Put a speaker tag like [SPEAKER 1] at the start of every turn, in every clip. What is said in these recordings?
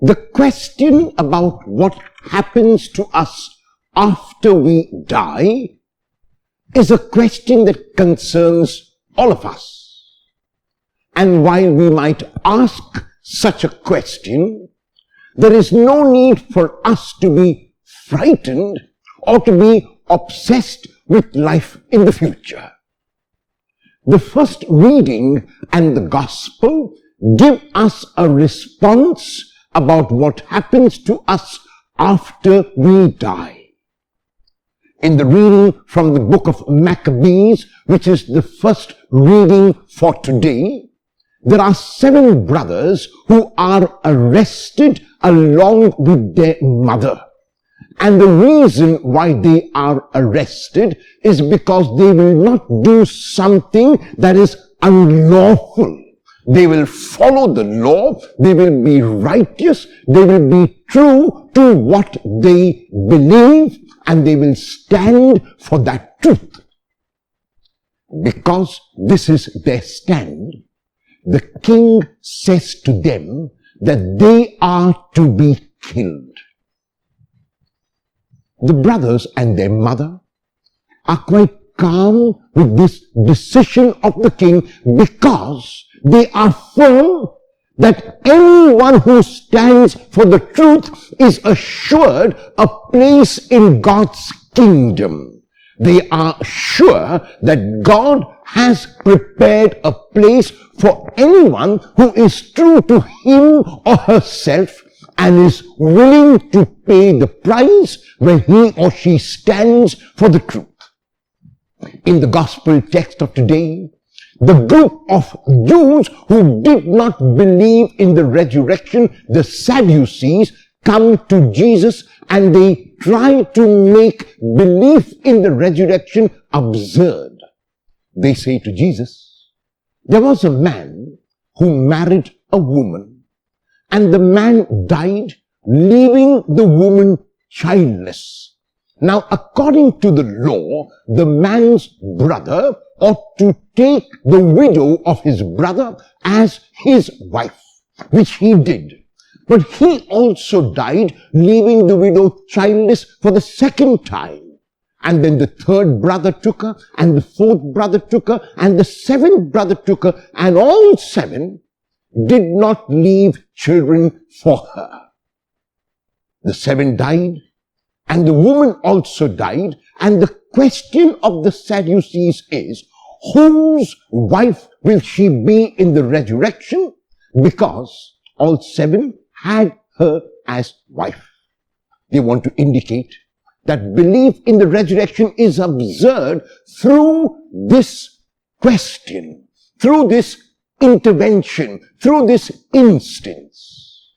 [SPEAKER 1] The question about what happens to us after we die is a question that concerns all of us. And while we might ask such a question, there is no need for us to be frightened or to be obsessed with life in the future. The first reading and the gospel give us a response about what happens to us after we die. In the reading from the book of Maccabees, which is the first reading for today, there are 7 brothers who are arrested along with their mother. And the reason why they are arrested is because they will not do something that is unlawful. They will follow the law, they will be righteous, they will be true to what they believe, and they will stand for that truth. Because this is their stand, the king says to them that they are to be killed. The brothers and their mother are quite calm with this decision of the king because they are firm that anyone who stands for the truth is assured a place in God's kingdom. They are sure that God has prepared a place for anyone who is true to him or herself and is willing to pay the price when he or she stands for the truth. In the gospel text of today, the group of Jews who did not believe in the resurrection, the Sadducees, come to Jesus and they try to make belief in the resurrection absurd. They say to Jesus, there was a man who married a woman and the man died, leaving the woman childless. Now, according to the law, the man's brother ought to take the widow of his brother as his wife, which he did. But he also died, leaving the widow childless for the second time. And then the third brother took her, and the fourth brother took her, and the seventh brother took her, and all 7 did not leave children for her. The 7 died, and the woman also died, and the question of the Sadducees is, whose wife will she be in the resurrection? Because all 7 had her as wife. They want to indicate that belief in the resurrection is absurd through this question, through this intervention, through this instance.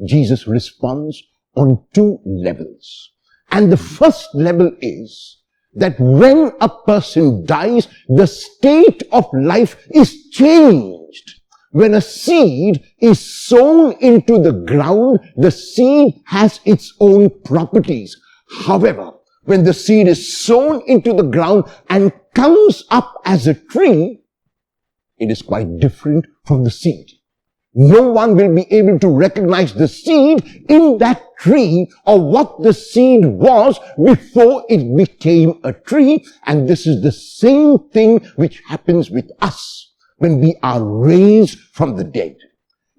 [SPEAKER 1] Jesus responds on 2 levels. And the first level is that when a person dies, the state of life is changed. When a seed is sown into the ground, the seed has its own properties. However, when the seed is sown into the ground and comes up as a tree, it is quite different from the seed. No one will be able to recognize the seed in that tree or what the seed was before it became a tree. And this is the same thing which happens with us when we are raised from the dead.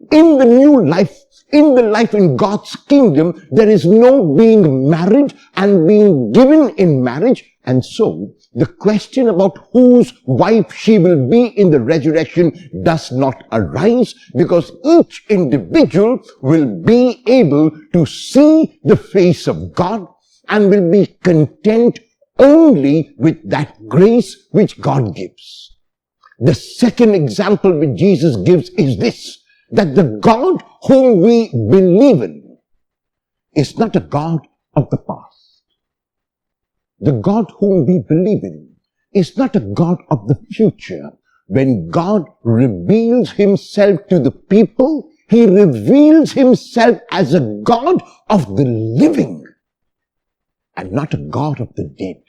[SPEAKER 1] In the new life, in the life in God's kingdom, there is no being married and being given in marriage. And so, the question about whose wife she will be in the resurrection does not arise because each individual will be able to see the face of God and will be content only with that grace which God gives. The second example which Jesus gives is this, that the God whom we believe in is not a God of the past. The God whom we believe in is not a God of the future. When God reveals himself to the people, he reveals himself as a God of the living and not a God of the dead.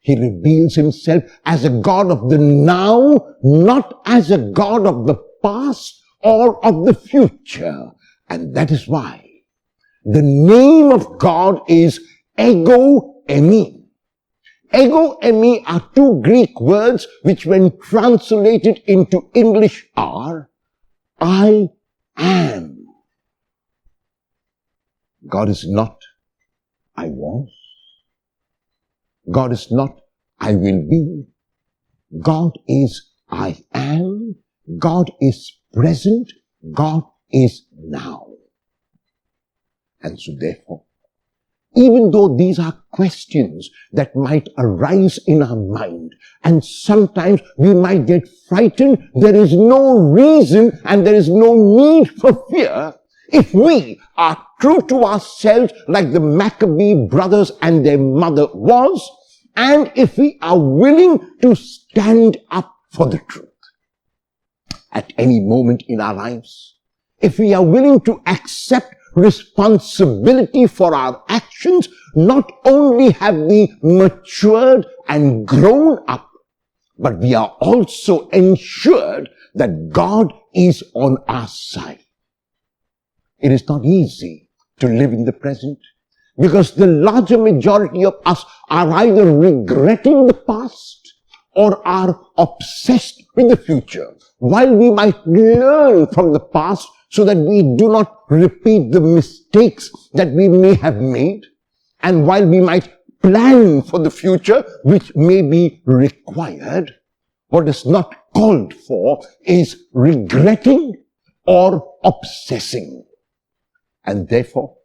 [SPEAKER 1] He reveals himself as a God of the now, not as a God of the past or of the future. And that is why the name of God is ego eimi. Ego eimi are two Greek words which when translated into English are I am. God is not I was. God is not I will be. God is I am. God is present. God is now. And so therefore, even though these are questions that might arise in our mind, and sometimes we might get frightened, there is no reason and there is no need for fear if we are true to ourselves like the Maccabee brothers and their mother was, and if we are willing to stand up for the truth at any moment in our lives, if we are willing to accept responsibility for our actions, not only have we matured and grown up, but we are also ensured that God is on our side. It is not easy to live in the present because the larger majority of us are either regretting the past or are obsessed with the future. While we might learn from the past so that we do not repeat the mistakes that we may have made, and while we might plan for the future which may be required, what is not called for is regretting or obsessing. And therefore,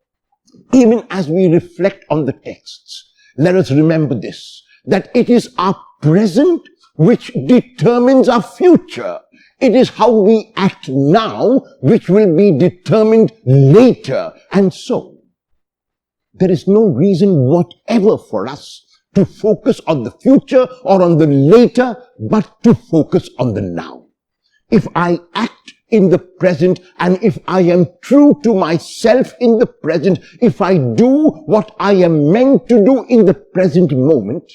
[SPEAKER 1] even as we reflect on the texts, let us remember this, that it is our present which determines our future. It is how we act now which will be determined later. And so, there is no reason whatever for us to focus on the future or on the later, but to focus on the now. If I act in the present, and if I am true to myself in the present, if I do what I am meant to do in the present moment,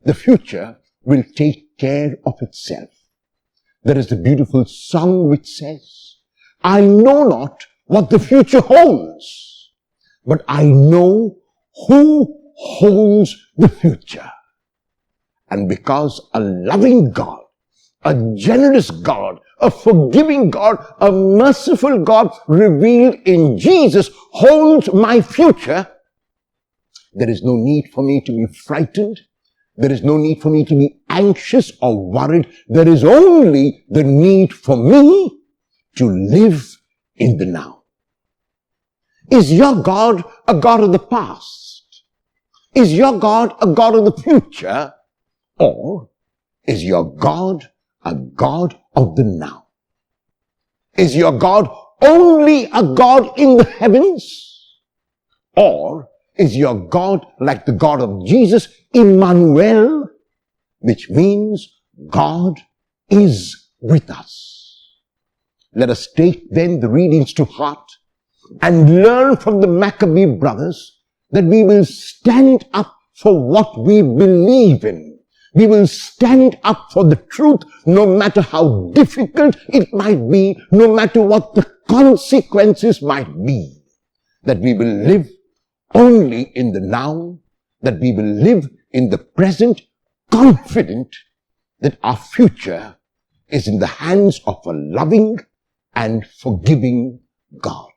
[SPEAKER 1] the future will take care of itself. There is a beautiful song which says, I know not what the future holds, but I know who holds the future. And because a loving God, a generous God, a forgiving God, a merciful God revealed in Jesus holds my future, there is no need for me to be frightened. There is no need for me to be anxious or worried. There is only the need for me to live in the now. Is your God a God of the past? Is your God a God of the future? Or is your God a God of the now? Is your God only a God in the heavens? Or is your God like the God of Jesus, Emmanuel, which means God is with us? Let us take then the readings to heart and learn from the Maccabee brothers that we will stand up for what we believe in. We will stand up for the truth no matter how difficult it might be, no matter what the consequences might be. That we will live only in the now, that we will live in the present, confident that our future is in the hands of a loving and forgiving God.